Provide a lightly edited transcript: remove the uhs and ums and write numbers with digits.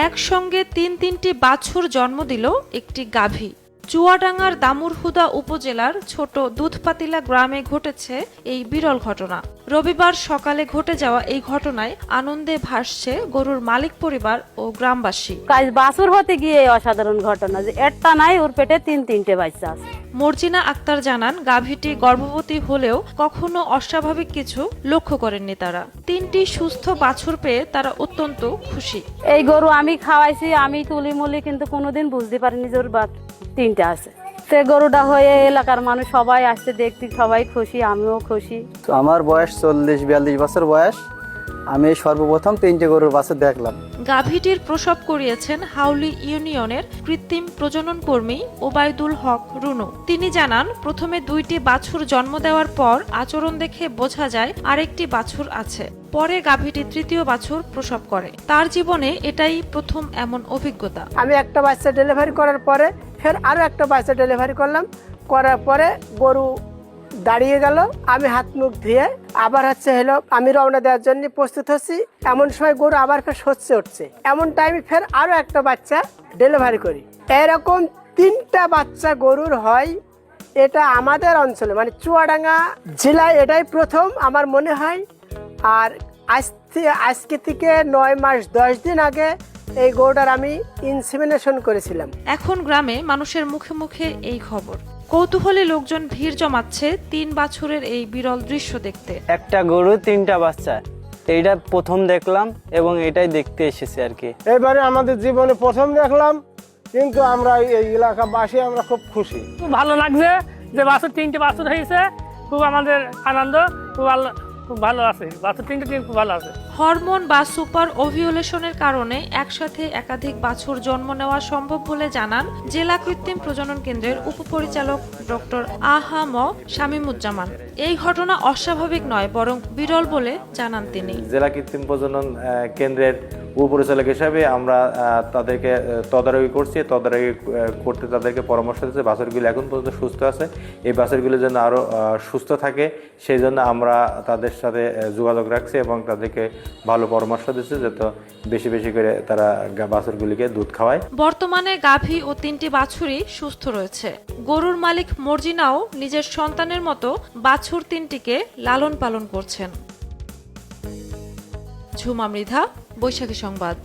একসঙ্গে তিনটি বাছুর জন্ম দিল একটি গাভী। চুয়াডাঙ্গার দামুড়হুদা উপজেলার ছোট দুধপাতিলা গ্রামে ঘটেছে এই বিরল ঘটনা। রবিবার সকালে ঘটে যাওয়া এই ঘটনায় আনন্দে ভাসছে গরুর মালিক পরিবার ও গ্রামবাসী। বাছুর হতে গিয়ে অসাধারণ ঘটনা যে একটা নাই, ওর পেটে তিনটে বাচ্চা আছে। মর্জিনা আক্তার জানান, গাভীটি গর্ভবতী হলেও কখনো অস্বাভাবিক কিছু লক্ষ্য করেননি তারা। তিনটি সুস্থ বাছুর পেয়ে তারা অত্যন্ত খুশি। এই গরু আমি খাওয়াইছি, আমি তুলি কিন্তু কোনোদিন বুঝতে পারিনি যে ওর তিনটা আছে। সে গরুটা হয়ে এলাকার মানুষ সবাই আসছে দেখতে, সবাই খুশি, আমিও খুশি। আমার বয়স 40-42 বছর বয়স। আমি সর্বপ্রথম তিনটে গরুর বাছুর দেখলাম। গাভীটির প্রসব করিয়েছেন হাউলী ইউনিয়নের কৃত্রিম প্রজনন কর্মী ওবায়দুল হক রুনু। তিনি জানান, প্রথমে 2টি বাছুর জন্ম দেওয়ার পর আচরণ দেখে বোঝা যায় আরেকটি বাছুর আছে। পরে গাভীটি 3য় বাছুর প্রসব করে। তার জীবনে এটাই প্রথম এমন অভিজ্ঞতা। আমি একটা বাচ্চা ডেলিভারি করার পরে ফের আরো একটা বাচ্চা ডেলিভারি করলাম। করার পরে গরু দাঁড়িয়ে গেল, আমি হাত মুখ ধুয়ে আবার আমি রওনা দেওয়ার জন্য প্রস্তুত হচ্ছি। এমন সময় গরু আবার ফের সচ্ছে উঠছে। এমন টাইমে ফের আরো একটা বাচ্চা ডেলিভারি করি। এরকম 3টা বাচ্চা গরুর হয়। এটা আমাদের অঞ্চলে মানে চুয়াডাঙ্গা জেলায় এটাই প্রথম আমার মনে হয়। আর আজকে থেকে 9 মাস 10 দিন আগে এই গরুটার আমি ইনসেমিনেশন করেছিলাম। এখন গ্রামে মানুষের মুখে মুখে এই খবর। কৌতূহলী লোকজন ভিড় জমাচ্ছে 3 বাছুরের এই বিরল দৃশ্য দেখতে। একটা গরু 3টা বাচ্চা, এইটা প্রথম দেখলাম এবং এটাই দেখতে এসেছি আর কি। এবারে আমাদের জীবনে প্রথম দেখলাম, কিন্তু আমরা এই এলাকাবাসী আমরা খুব খুশি। খুব ভালো লাগছে যে বাছুর 3টে বাছুর হয়েছে। খুব আমাদের আনন্দ, খুব ভালো আছে। বাছুর 3টে খুব ভালো আছে। হরমোন বা সুপার ওভিউলেশনের কারণে একসাথে একাধিক বাছুর জন্ম নেওয়া সম্ভব বলে জানান জেলা কৃত্রিম প্রজনন কেন্দ্রের উপপরিচালক ডক্টর আ.হ.ম শামীমুজ্জামান। এই ঘটনা অস্বাভাবিক নয়, বরং বিরল বলে জানান তিনি। জেলা কৃত্রিম প্রজনন কেন্দ্রের উপপরিচালক হিসাবে আমরা তাদেরকে তদারকি করছি। তদারকি করতে তাদেরকে পরামর্শ দিচ্ছে বাছুরগুলো এখন পর্যন্ত সুস্থ আছে। এই বাছুরগুলো যেন আরও সুস্থ থাকে সেই জন্য আমরা তাদের সাথে যোগাযোগ রাখছি এবং তাদেরকে ভালো পরামর্শ দিচ্ছে যাতে বেশি বেশি করে তারা বাছুরগুলিকে দুধ খাওয়ায়। বর্তমানে গাভী ও 3টি বাছুরই সুস্থ রয়েছে। গরুর মালিক মর্জিনাও নিজের সন্তানের মতো বাছুর 3টিকে লালন পালন করছেন। ঝুমা মৃধা, বৈশাখী সংবাদ।